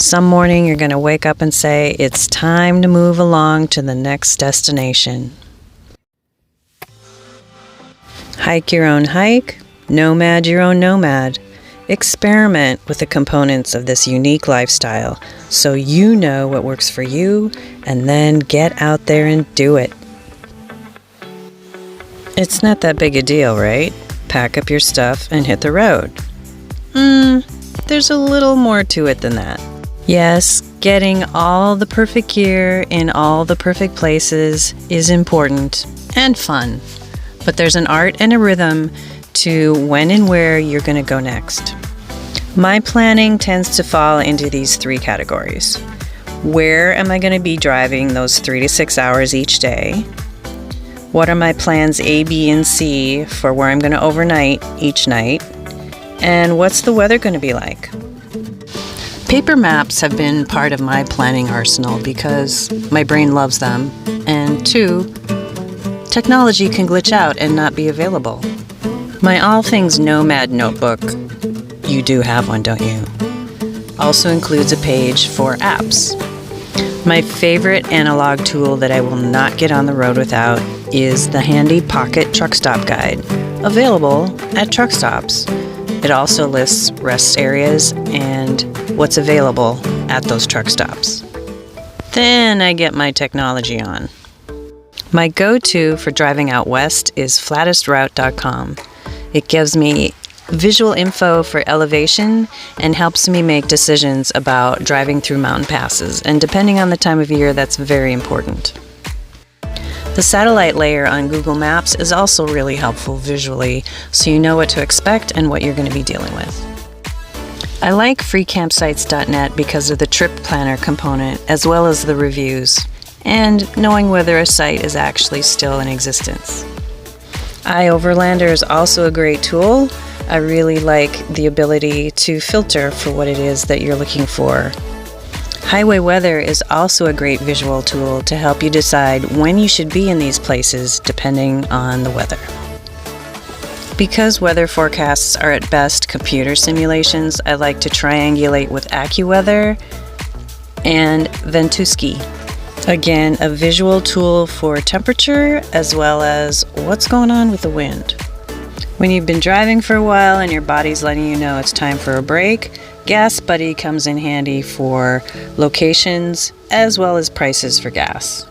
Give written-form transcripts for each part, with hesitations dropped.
Some morning you're going to wake up and say, it's time to move along to the next destination. Hike your own hike, nomad your own nomad. Experiment with the components of this unique lifestyle so you know what works for you, and then get out there and do it. It's not that big a deal, right? Pack up your stuff and hit the road. There's a little more to it than that. Yes, getting all the perfect gear in all the perfect places is important and fun, but there's an art and a rhythm to when and where you're going to go next. My planning tends to fall into these three categories. Where am I going to be driving those 3 to 6 hours each day? What are my plans A, B, and C for where I'm going to overnight each night? And what's the weather going to be like? Paper maps have been part of my planning arsenal because my brain loves them, and 2, technology can glitch out and not be available. My All Things Nomad notebook, you do have one, don't you? Also includes a page for apps. My favorite analog tool that I will not get on the road without is the handy pocket truck stop guide, available at truck stops. It also lists rest areas and what's available at those truck stops. Then I get my technology on. My go-to for driving out west is flatestroute.com. It gives me visual info for elevation and helps me make decisions about driving through mountain passes, and depending on the time of year, that's very important. The satellite layer on Google Maps is also really helpful visually, so you know what to expect and what you're going to be dealing with. I like freecampsites.net because of the trip planner component as well as the reviews, and knowing whether a site is actually still in existence. iOverlander is also a great tool. I really like the ability to filter for what it is that you're looking for. Highway Weather is also a great visual tool to help you decide when you should be in these places depending on the weather. Because weather forecasts are at best computer simulations, I like to triangulate with AccuWeather and Ventuski. Again, a visual tool for temperature as well as what's going on with the wind. When you've been driving for a while and your body's letting you know it's time for a break, Gas Buddy comes in handy for locations as well as prices for gas.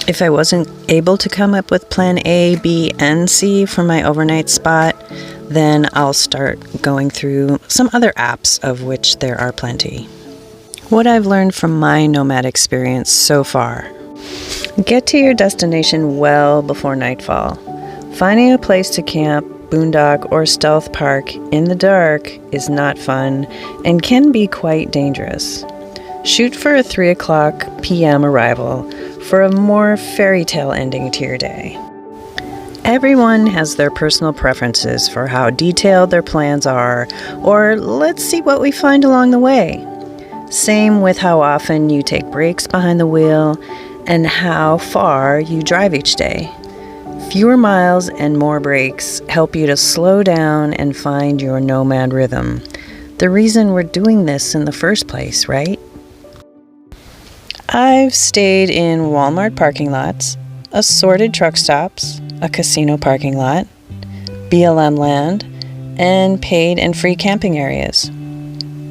If I wasn't able to come up with plan A, B, and C for my overnight spot, then I'll start going through some other apps, of which there are plenty. What I've learned from my Nomad experience so far: get to your destination well before nightfall. Finding a place to camp, boondock, or stealth park in the dark is not fun and can be quite dangerous. Shoot for a 3 o'clock p.m. arrival for a more fairy tale ending to your day. Everyone has their personal preferences for how detailed their plans are, or let's see what we find along the way. Same with how often you take breaks behind the wheel and how far you drive each day. Fewer miles and more breaks help you to slow down and find your nomad rhythm. The reason we're doing this in the first place, right? I've stayed in Walmart parking lots, assorted truck stops, a casino parking lot, BLM land, and paid and free camping areas.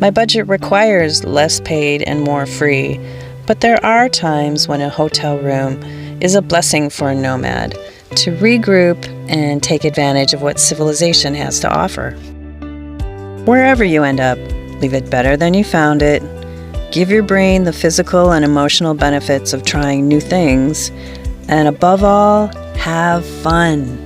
My budget requires less paid and more free, but there are times when a hotel room is a blessing for a nomad to regroup and take advantage of what civilization has to offer. Wherever you end up, leave it better than you found it. Give your brain the physical and emotional benefits of trying new things, and above all, have fun.